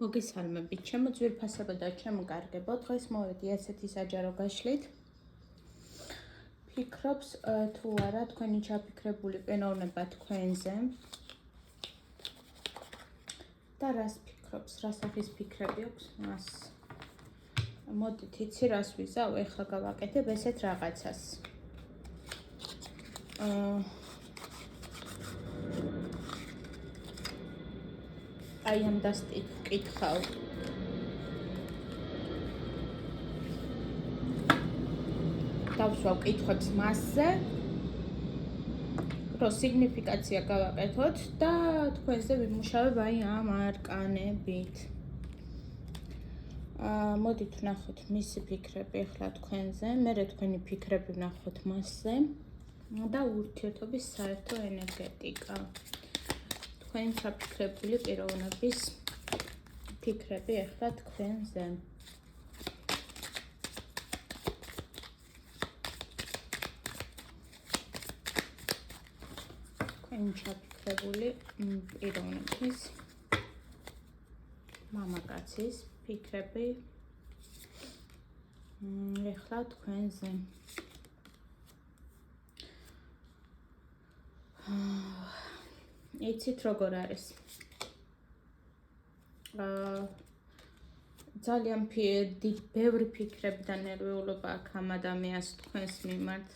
მოგესალმებით, ჩემო ძვირფასებო და ჩემო კარგებო, დღეს მოვედი ასეთი საჯარო გაშლით. ფიქრობს თუ არა თქვენი ჩაფიქრებული პენოვნება თქვენზე და რას ფიქრობს, რა სახის ფიქრები აქვს მას. მოდით იცი რას ვიზავ, ეხლა გავაკეთებ ესეთ რაღაცას. აი ამ დასტით ვკითხავ. დავსვავ კითხვებს მასზე, რომ სიგნიფიკაცია გავაკეთოთ და თქვენზე ვიმუშავებ აი ამ არკანებით. მოდით ვნახოთ მისი ფიქრები ახლა თქვენზე, მერე თქვენი ფიქრები ვნახოთ მასზე და ურთიერთობის საერთო ენერგეტიკა. თქვენი ჩაფიქრებული პიროვნების ფიქრები ახლა თქვენზე. თქვენი ჩაფიქრებული პიროვნების მამაკაცის ფიქრები ახლა თქვენზე. იცით როგორ არის? ძალიან ბევრი ფიქრები და ნერვიულობა აქვს ამ ადამიანს თქვენს მიმართ.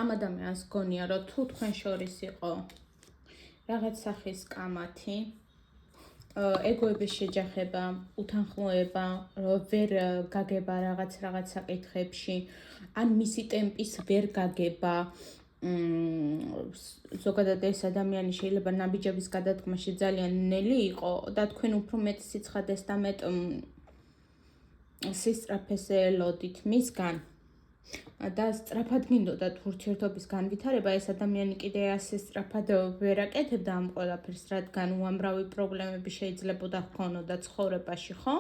ამ ადამიანს გონია, რომ თუ თქვენ შორის იყო რაღაც სახის კამათი, ეგოების შეჯახება, უთანხმოება, ვერ გაგება რაღაც საკითხებში, ან მისი ტემპის ვერ გაგება. ზოგადად ეს ადამიანი შეიძლება ნაბიჯების გადადგმაში ძალიან ნელი იყო და თქვენ უფრო მეტ სიცხადეს და მეტ სისწრაფეს ელოდით მისგან და სწრაფად გინდოდათ ურთიერთობის განვითარება. ეს ადამიანი კიდე ასე სწრაფად ვერ აკეთებდა ამ ყველაფერს, რადგან უამრავი პრობლემები შეიძლებოდა ჰქონოდა ცხოვრებაში, ხო?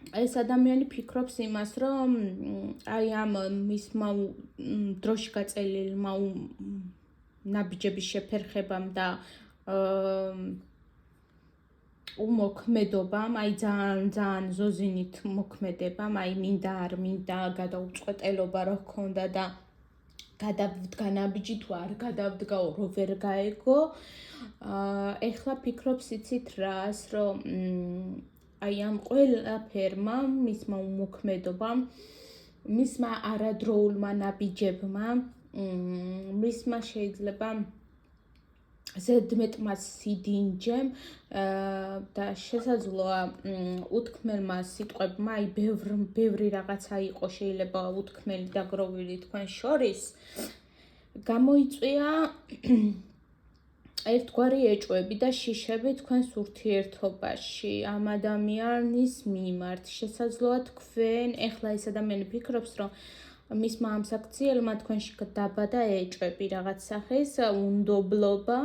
ეს ადამიანი ფიქრობს იმას, რომ აი ამ მისმა დროში გაწელილმა ნაბიჯების შეფერხებამ და უმოქმედობამ, აი ძალიან ზოზინით მოქმედებამ, აი მინდა არ მინდა გადაუწყვეტელობა რო ჰქონდა და გადავდგა ნაბიჯი თუ არ გადავდგაო, რო ვერ გაეგო. ეხლა ფიქრობს იცით რას, რომ აი ამ ყველაფერმა, მისმა უმოქმედობამ, მისმა არადროულმა ნაბიჯებმა, მისმა შეიძლება ზედმეტმა სიდინჯემ და შესაძლოა უთქმელმა სიტყვებმა, აი ბევრი რაღაცა იყო შეიძლება უთქმელი დაგროვილი თქვენ შორის, გამოიწვია ერთგვარი ეჭვები და შიშები თქვენს ურთიერთობაში ამ ადამიანის მიმართ. შესაძლოა თქვენ, ეხლა ეს ადამიანი ფიქრობს, რომ მისმა ამ საქციელმა თქვენში დაბადა ეჭვები, რაღაც სახის უნდობლობა,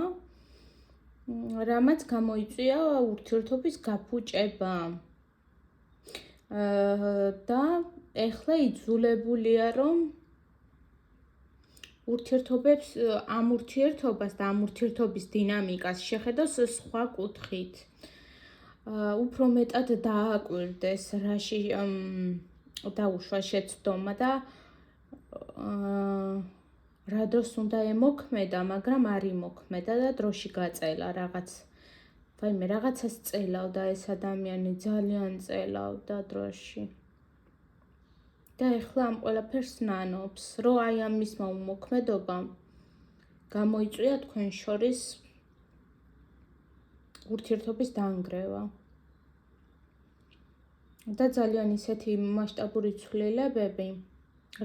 რამაც გამოიწვია ურთიერთობის გაფუჭება. და ეხლა იძულებულია, რომ ამ ურთიერთობას და ამ ურთიერთობის დინამიკას შეხედოს სხვა კუთხით. უფრო მეტად დააკვირდეს, რაში დაუშვა შეცდომა და რა დროს უნდა ემოქმედა, მაგრამ არ იმოქმედა და დროში გაწელა რაღაც. ვაიმე, რაღაცას წელავდა ეს ადამიანი, ძალიან წელავდა დროში. და ეხლა ამ ყველაფერს ნანობს, რომ აი ამ მისმა უმოქმედობამ გამოიწვია თქვენ შორის ურთიერთობის დანგრევა. და ძალიან ისეთი მასშტაბური ცვლილებები,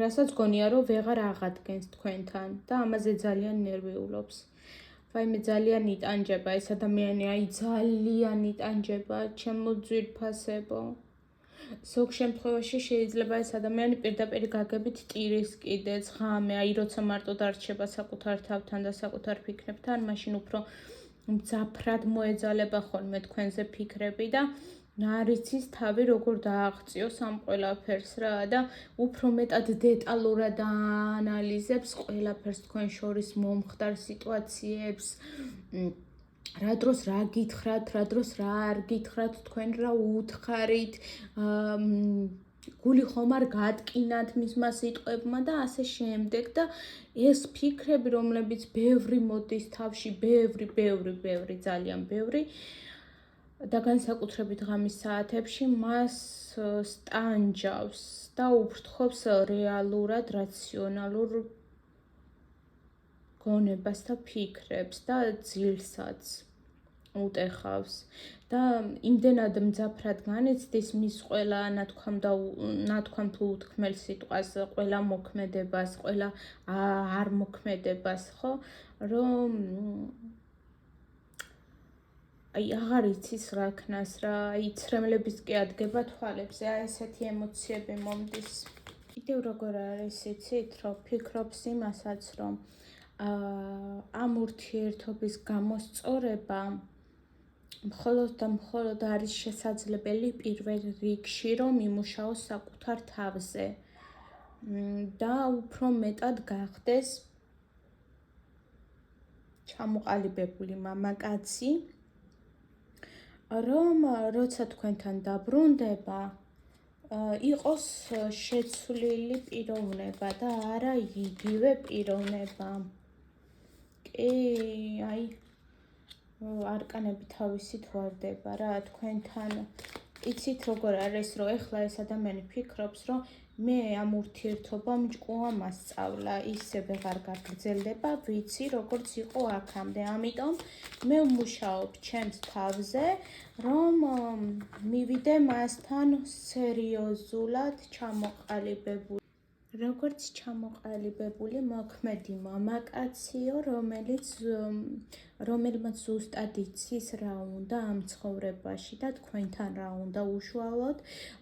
რასაც გონია, რომ ვეღარ აღადგენს თქვენთან და ამაზე ძალიან ნერვიულობს. ვაიმე, ძალიან იტანჯება ეს ადამიანი, აი ძალიან იტანჯება, ჩემო ძვირფასებო. ზოგ შემთხვევაში შეიძლება ეს ადამიანი პირდაპირ გაგებით ტირის კიდეც ღამე, აი როცა მარტო დარჩება საკუთარ თავთან და საკუთარ ფიქრებთან, მაშინ უფრო მძაფრად მოეძალება ხოლმე თქვენზე ფიქრები და არ იცის თავი როგორ დააღწიოს ამ ყველაფერს რა და უფრო მეტად დეტალურად აანალიზებს ყველაფერს თქვენ შორის მომხდარ სიტუაციებს, რა დროს რა გითხრათ, რა დროს რა არ გითხრათ, თქვენ რა უთხარით, გული ხომ არ გატკინათ მისმა სიტყვებმა და ასე შემდეგ და ეს ფიქრები, რომლებიც ბევრი მოდის თავში, ბევრი, ძალიან ბევრი და განსაკუთრებით ღამის საათებში მას სტანჯავს და უფრთხობს რეალურად, რაციონალურ გონებას და ფიქრებს და ძილსაც უტეხავს და იმდენად მძაფრად განიცდის მის ყველა ნათქვამ თუ უთქმელ სიტყვას, ყველა მოქმედებას, ყველა არ მოქმედებას, ხო, რომ აი აღარ იცის რა ქნას, რა იცრემლების კი ადგება თვალებზე, აი ესეთი ემოციები მომდის. კიდევ როგორ არის იცით, რომ ფიქრობს იმასაც, რომ ამ ურთიერთობის გამოსწორება მხოლოდ და მხოლოდ არის შესაძლებელი პირველ რიგში, რომ იმუშაოს საკუთარ თავზე და უფრო მეტად გახდეს ჩამოყალიბებული მამაკაცი, რომ როცა თქვენთან დაბრუნდება, იყოს შეცვლილი პიროვნება და არა იგივე პიროვნება. კი, აი არკანები თავისით ვარდება რა, თქვენთან იცით როგორ არის, რომ ეხლა ეს ადამიანი ფიქრობს, რომ მე ამ ურთიერთობამ ჭკუა მასწავლა, ისე ვეღარ გაგრძელდება, ვიცი როგორც იყო აქამდე, ამიტომ მე ვმუშაობ ჩემს თავზე, რომ მივიდე მასთან სერიოზულად ჩამოყალიბებული. როგორც ჩამოყალიბებული მოქმედი მამაკაციო, რომელმაც ზუსტად იცის რა უნდა ამ ცხოვრებაში და თქვენთან რა უნდა უშუალოდ,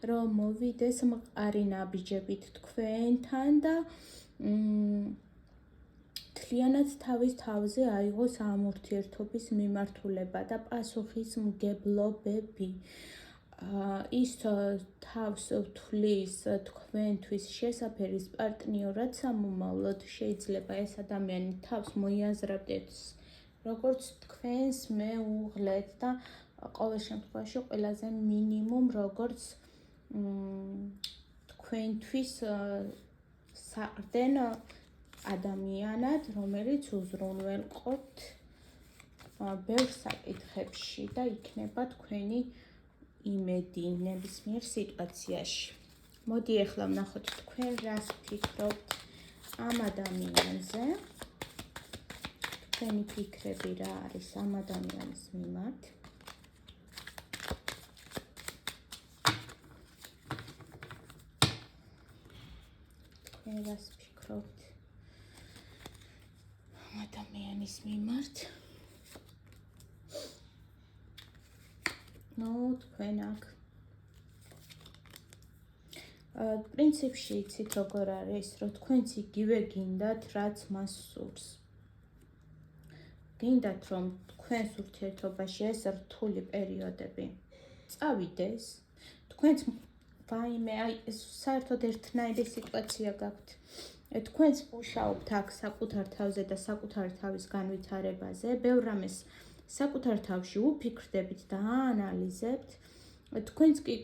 რომ მოვიდეს მყარი ნაბიჯებით თქვენთან და მთლიანად თავის თავზე აიღოს ამ ურთიერთობის მიმართულება და პასუხისმგებლობები. ის თავს ვთვლის თქვენთვის შესაფერის პარტნიორად სამომავლოდ, შეიძლება ეს ადამიანი თავს მოიაზრებდეს როგორც თქვენს მეუღლედ და ყოველ შემთხვევაში ყველაზე მინიმუმ როგორც თქვენთვის საყრდენ ადამიანად, რომელიც უზრუნველყოფთ ბევრ საკითხებში და იქნება თქვენი იმედი ნებისმიერ სიტუაციაში. მოდი ახლა ვნახოთ თქვენ რას ფიქრობთ ამ ადამიანზე. თქვენი ფიქრები რა არის ამ ადამიანის მიმართ. თქვენ რას ფიქრობთ ამ ადამიანის მიმართ. თქვენ აქ პრინციპში იცით როგორ არის, რომ თქვენც იგივე გინდათ, რაც მას სურს. გინდათ, რომ თქვენს ურთიერთობაში ეს რთული პერიოდები წავიდეს, თქვენც ვაიმე, აი ეს საერთოდ ერთნაირი სიტუაცია გაქვთ. თქვენც მუშაობთ აქ საკუთარ თავზე და საკუთარ თავის განვითარებაზე, ბევრ რამეს საკუთარ თავში უფიქრდებით და აანალიზებთ. თქვენც კი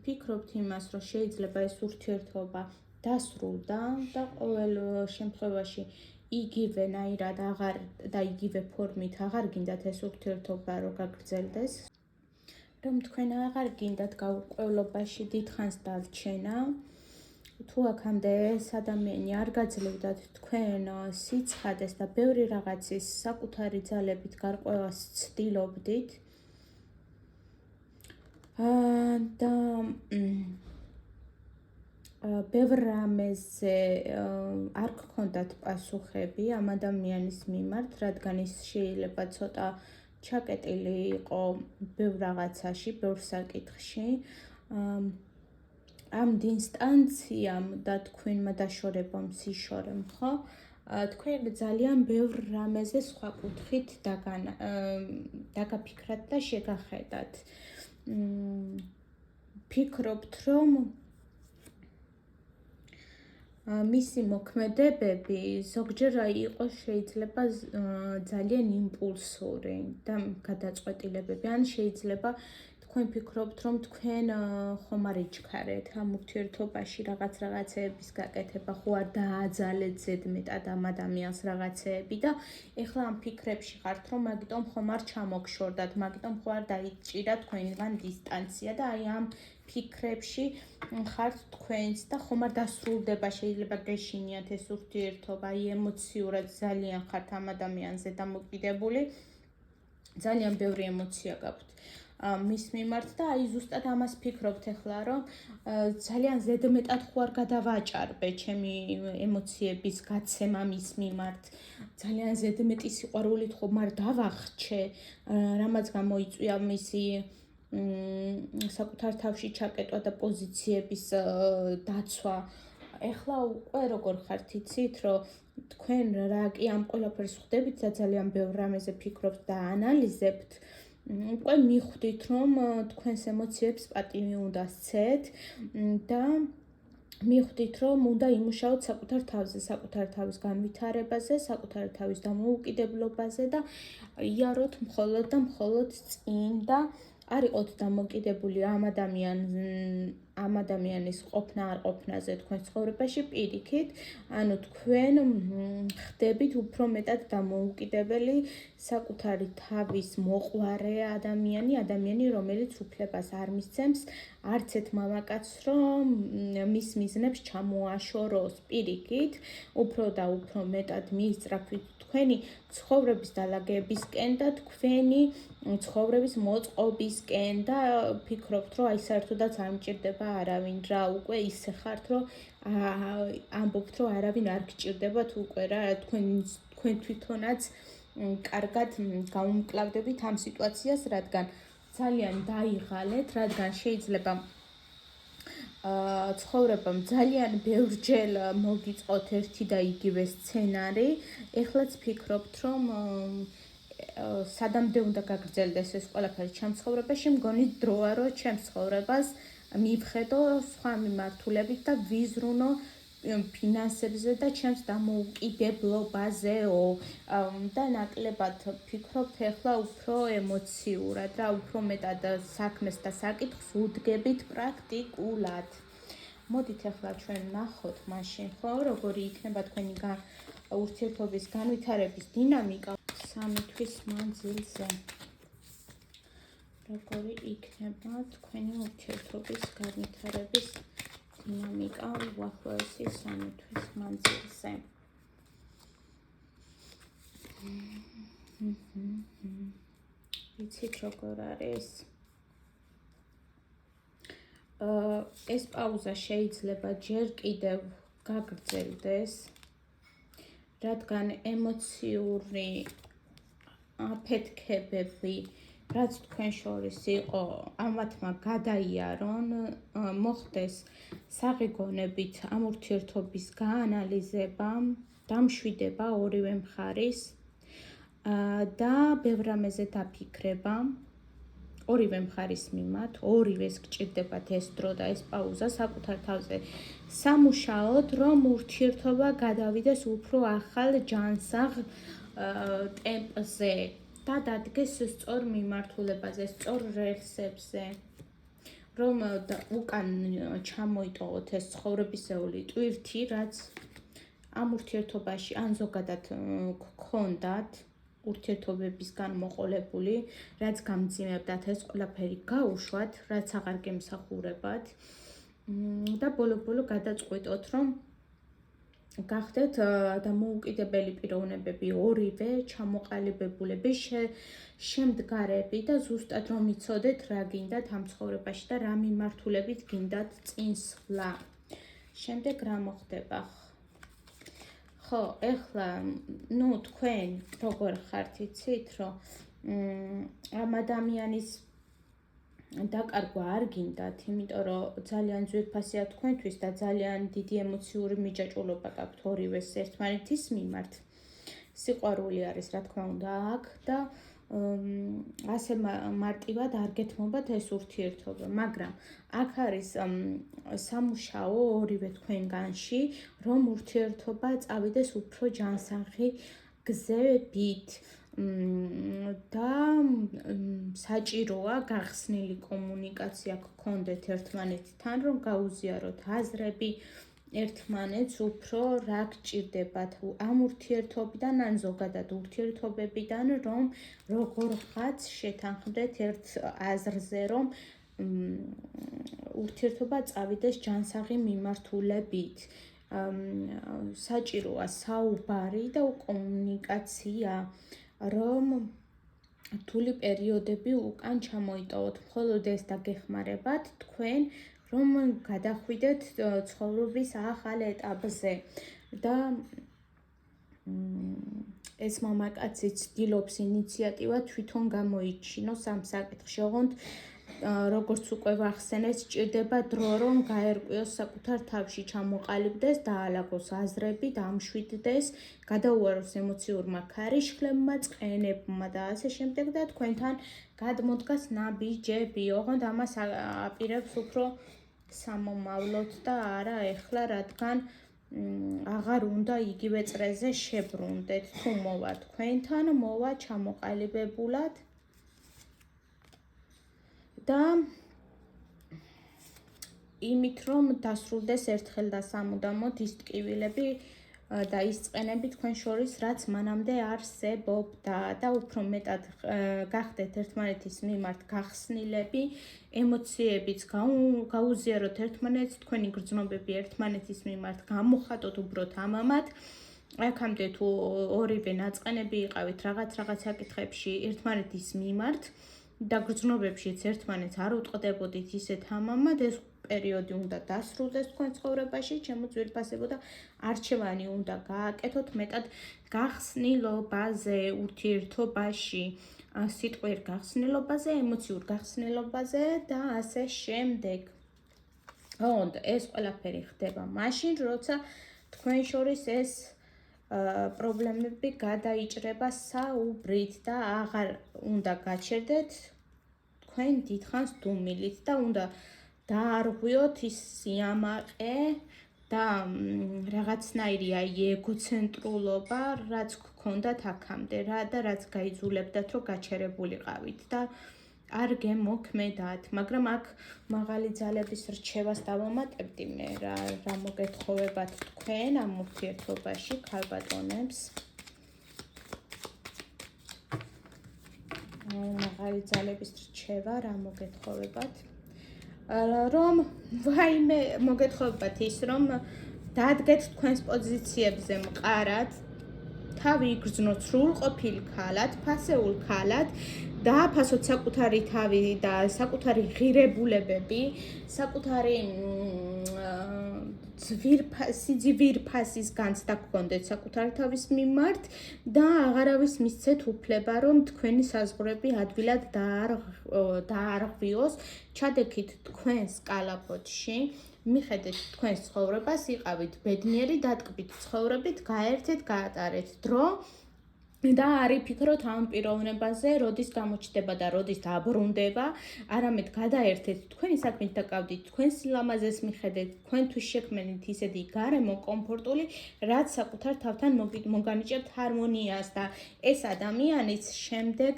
ფიქრობთ იმას, რომ შეიძლება ეს ურთიერთობა დასრულდა და ყოველ შემთხვევაში იგივენაირად აღარ და იგივე ფორმით აღარ გინდათ ეს ურთიერთობა რომ გაგრძელდეს. რომ თქვენ აღარ გინდათ გაურკვევლობაში დიდხანს დარჩენა. თუ აქამდე ეს ადამიანი არ გაძლევდათ თქვენ სიცხადეს და ბევრი რაღაცის საკუთარი ძალებით გარკვევას ცდილობდით და ბევრ რამეზე არ გქონდათ პასუხები ამ ადამიანის მიმართ, რადგან ის შეიძლება ცოტა ჩაკეტილი იყო ბევრ რაღაცაში, ბევრ საკითხში. ამ დინსტანციამ და თქვენმა დაშორებამ სიშორემ, ხო? თქვენ ძალიან ბევრ რამეზე სხვა კუთხით დაგაფიქრათ და შეგახედათ. ფიქრობთ, რომ მისი მოქმედებები ზოგჯერ იყოს შეიძლება ძალიან იმპულსური და გადაწყვეტილებები, ან შეიძლება თქვენ ფიქრობთ, რომ თქვენ ხომ არ იჩქარეთ ამ ურთიერთობაში რაღაცეების გაკეთება, ხო არ დააძალეთ ზედმეტად ამ ადამიანს რაღაცეები და ეხლა ამ ფიქრებში ხართ, რომ მაგიტომ ხომ არ ჩამოგშორდათ, მაგიტომ ხო არ დაიჭირა თქვენგან დისტანცია და აი ამ ფიქრებში ხართ თქვენც და ხომ არ დასრულდება, შეიძლება გეშინიათ ეს ურთიერთობა, აი ემოციურად ძალიან ხართ ამ ადამიანზე დამოკიდებული, ძალიან ბევრი ემოცია გაქვთ მის მიმართ და აი ზუსტად ამას ფიქრობთ ახლა, რომ ძალიან ზედმეტად ხო არ გადავაჭარბე ჩემი ემოციების გაცემა მის მიმართ, ძალიან ზედმეტი სიყვარულით ხომ არ დავახჩე, რამაც გამოიწვია მისი საკუთარ თავში ჩაკეტვა და პოზიციების დაცვა. ეხლა უკვე როგორ ხართ იცით, რომ თქვენ რა კი ამ ყველაფერს ხვდებით და ძალიან ბევრ რამეზე ფიქრობთ და ანალიზებთ, უკვე მიხვდით, რომ თქვენს ემოციებს პატივი უნდა სცეთ და მიხვდით, რომ უნდა იმუშაოთ საკუთარ თავზე, საკუთარ თავის განვითარებაზე, საკუთარ თავის დამოუკიდებლობაზე და იაროთ მხოლოდ და მხოლოდ წინ და არ იყოთ დამოკიდებული ამ ადამიანის ყოფნა არ ყოფნაზე თქვენ ცხოვრებაში პირიქით, ანუ თქვენ ხდებით უფრო მეტად დამოუკიდებელი საკუთარი თავის მოყვარე ადამიანი, რომელიც უფლებას არ მისცემს არც ერთ მამაკაცს, რომ მის მიზნებს ჩამოაშოროს პირიქით, უფრო და უფრო მეტად მიისწრაფვით თქვენი ცხოვრების დალაგებისკენ და თქვენი ცხოვრების მოწყობისკენ და ფიქრობთ, რომ აი საერთოდაც არ მჭირდება არავინ რა, უკვე ისე ხართ, რომ ამბობთ, რომ არავინ არ გჭირდებათ უკვე რა, თქვენ თვითონაც კარგად გამომკლავდებით ამ სიტუაციას, რადგან ძალიან დაიღალეთ, რადგან შეიძლება ცხოვრებამ ძალიან ბევრჯერ მოგიწყოთ ერთი და იგივე სცენარი, ეხლაც ფიქრობთ, რომ სადამდე უნდა გაგრძელდეს ეს ყველაფერი ჩემს ცხოვრებაში, მგონი დროა, რომ ჩემს ცხოვრებას მივხედო სხვა მიმართულებით და ვიზრუნო ფინანსებზე და ჩემს დამოუკიდებლობაზეო და ნაკლებად ფიქრობთ ახლა უფრო ემოციურად და უფრო მეტად საქმეს და საკითხს უდგებით პრაქტიკულად. მოდით ახლა ჩვენ ნახოთ მაშინ, ხო, როგორი იქნება თქვენი ურთიერთობის განვითარების დინამიკა 3 თვის მანძილზე. როგორი იქნება თქვენი ურთიერთობის განვითარების დინამიკა უახლოესი 3 თვის მანძილზე. იცით როგორ არის? ეს პაუზა შეიძლება ჯერ კიდევ გაგრძელდეს, რადგან ემოციური აფეთქებები, რაც თქვენ შორის იყო, ამათმა გადაიარონ, მოხდეს საღი-გონებით ამ ურთიერთობის გაანალიზება, დამშვიდება ორივე მხარის და ბევრ რამეზე დაფიქრება ორივე მხარის მიმართ, ორივეს გჭირდებათ ეს დრო და ეს პაუზა საკუთარ თავზე სამუშაოდ, რომ ურთიერთობა გადავიდეს უფრო ახალ ჯანსაღ ტემპზე და დადგეს სწორ მიმართულებაზე, სწორ რელსებზე, რომ უკან ჩამოიტოვოთ ეს ცხოვრებისეული ტვირთი, რაც ამ ურთიერთობაში ან ზოგადად გქონდათ ურთიერთობებისგან მოყოლებული, რაც გამძიმებდათ ეს ყველაფერი გაუშვათ, რაც აღარ გემსახურებათ და ბოლო-ბოლო გადაწყვიტოთ, რომ გახდეთ დამოუკიდებელი პიროვნებები, ორივე ჩამოყალიბებულები, შემდგარები და ზუსტად რომ იცოდეთ რა გინდათ ამ ცხოვრებაში და რა მიმართულებით გინდათ წინსვლა. შემდეგ რა მოხდება? ხო, ეხლა, თქვენ როგორ ხართ, იცით, რომ ამ ადამიანის დაკარგვა არ გინდათ, იმიტომ რომ ძალიან ძვირფასია თქვენთვის და ძალიან დიდი ემოციური მიჯაჭვულობა გაქვთ ორივეს ერთმანეთის მიმართ. სიყვარული არის, რა თქმა უნდა, აქ და ასე მარტივად არ გეთმობათ ეს ურთიერთობა, მაგრამ აქ არის სამუშაო ორივე თქვენგანში, რომ ურთიერთობა წავიდეს უფრო ჯანსაღი გზებით და საჭიროა გახსნილი კომუნიკაცია გქონდეთ ერთმანეთთან, რომ გაუზიაროთ აზრები, ერთმანეთს უფრო რა გჭირდებათ ამ ურთიერთობიდან ან ზოგადად ურთიერთობებიდან, რომ როგორღაც შეთანხმდეთ ერთ აზრზე, რომ ურთიერთობა წავიდეს ჯანსაღი მიმართულებით. საჭიროა საუბარი და კომუნიკაცია, რომ რთული პერიოდები უკან ჩამოიტოვოთ. მხოლოდ ეს დაგეხმარებათ თქვენ, რომ გადახვიდეთ ცხოვრების ახალ ეტაპზე და ეს მამაკაცი ცდილობს ინიციატივა თვითონ გამოიჩინოს ამ საკითხში. ოღონდ როგორც უკვე ვახსენეთ, სჭირდება დრო, რომ გაერკვიოს საკუთარ თავში, ჩამოყალიბდეს, დაალაგოს აზრები, დამშვიდდეს, გადაუაროს ემოციურმა ქარიშხლებმა, წყენებმა და ასე შემდეგ და თქვენთან გადმოდგას ნაბიჯები. ოღონდ ამას აპირებს უფრო სამომავლოდ და არა ეხლა, რადგან აღარ უნდა იგივე წრეზე შებრუნდეთ. თუ მოვა თქვენთან, მოვა ჩამოყალიბებულად და იმით, რომ დასრულდეს ერთხელ და სამუდამოდ ის ტკივილები და ის წყენები თქვენ შორის, რაც მანამდე არსებობდა და უფრო მეტად გახდეთ ერთმანეთის მიმართ გახსნილები, ემოციებიც გაუზიაროთ ერთმანეთს, თქვენი გრძნობები ერთმანეთის მიმართ გამოხატოთ უბრალოდ ამამად. აქამდე თუ ორივე ნაწყენები იყავით რაღაც საკითხებში ერთმანეთის მიმართ და გრძნობებშიც ერთმანეთს არ უტყდებოდით ისეთ ამამად, ეს პერიოდი უნდა დასრულდეს თქვენ ცხოვრებაში, ჩემო ძვირფასებო და არჩევანი უნდა გააკეთოთ მეტად გახსნილობაზე, ურთიერთობაში, სიტყვიერ გახსნილობაზე, ემოციურ გახსნილობაზე და ასე შემდეგ. ოღონდ ეს ყველაფერი ხდება მაშინ, როცა თქვენ შორის ეს პრობლემები გადაიჭრება საუბრით და აღარ უნდა გაჩერდეთ თქვენ დიდხანს დუმილით და უნდა დაარღვიოთ ის სიამაყე და რაღაცნაირი ეგოცენტრულობა, რაც გქონდათ აქამდე და რაც გაიძულებდათ, რომ გაჩერებულიყავით და არ გემოქმედათ, მაგრამ აქ მაღალი ძალების რჩევას დავამატებდი მე რა მოგეთხოვებათ თქვენ ამ ურთიერთობაში ქალბატონებს. მაღალი ძალების რჩევა რა მოგეთხოვებათ, რომ ვაიმე მოგეთხოვებათ ის, რომ დადგეთ თქვენს პოზიციებზე მყარად, თავი იგრძნოთ სრულყოფილ ქალად, ფასეულ ქალად, დააფასოთ საკუთარი თავი და საკუთარი ღირებულებები, საკუთარი სიძვირფასის განცდა გქონდეთ საკუთარი თავის მიმართ და აღარავის მისცეთ უფლება, რომ თქვენი საზღვრები ადვილად დაარღვიოს, ჩადექით თქვენს კალაპოტში, მიხედეთ თქვენს ცხოვრებას, იყავით ბედნიერი, დატკბით ცხოვრებით, გაერთეთ, გაატარეთ დრო და არ იფიქროთ ამ პიროვნებაზე, როდის გამოჩნდება და როდის დაბრუნდება, არამედ გადაერთეთ თქვენი საქმით დაკავდით, თქვენ სილამაზეს მიხედეთ, თქვენთვის შექმნით ისეთი გარემო კომფორტული, რაც საკუთარ თავთან მოგანიჭებთ ჰარმონიას და ეს ადამიანიც შემდეგ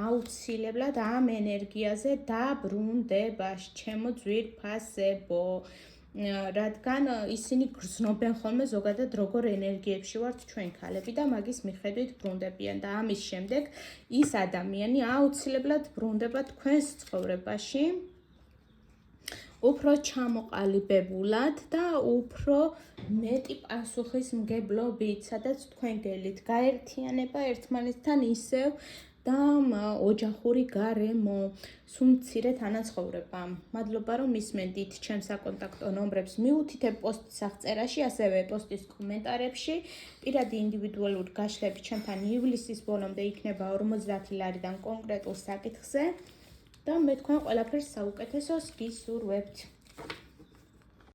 აუცილებლად ამ ენერგიაზე დაბრუნდება, ჩემო ძვირფასებო. რადგან ისინი გრძნობენ ხოლმე ზოგადად როგორ ენერგიებში ვართ ჩვენ ქალები და მაგის მიხედვით ბრუნდებიან და ამის შემდეგ ის ადამიანი აუცილებლად ბრუნდება თქვენს ცხოვრებაში უფრო ჩამოყალიბებულად და უფრო მეტი პასუხისმგებლობით, სადაც თქვენ გელით გაერთიანება ერთმანეთთან ისევ და ოჯახური გარემო, სულ მცირე თანაცხოვრება. მადლობა რომ მისმენდით ჩემს საკონტაქტო ნომრებს მიუთითებ პოსტის აღწერაში, ასევე პოსტის კომენტარებში. პირადი ინდივიდუალური გაშლები ჩემთან ივლისის ბოლომდე იქნება 50 ლარიდან კონკრეტულ საკითხზე და მე თქვენ ყველაფერს საუკეთესოს გისურვებთ.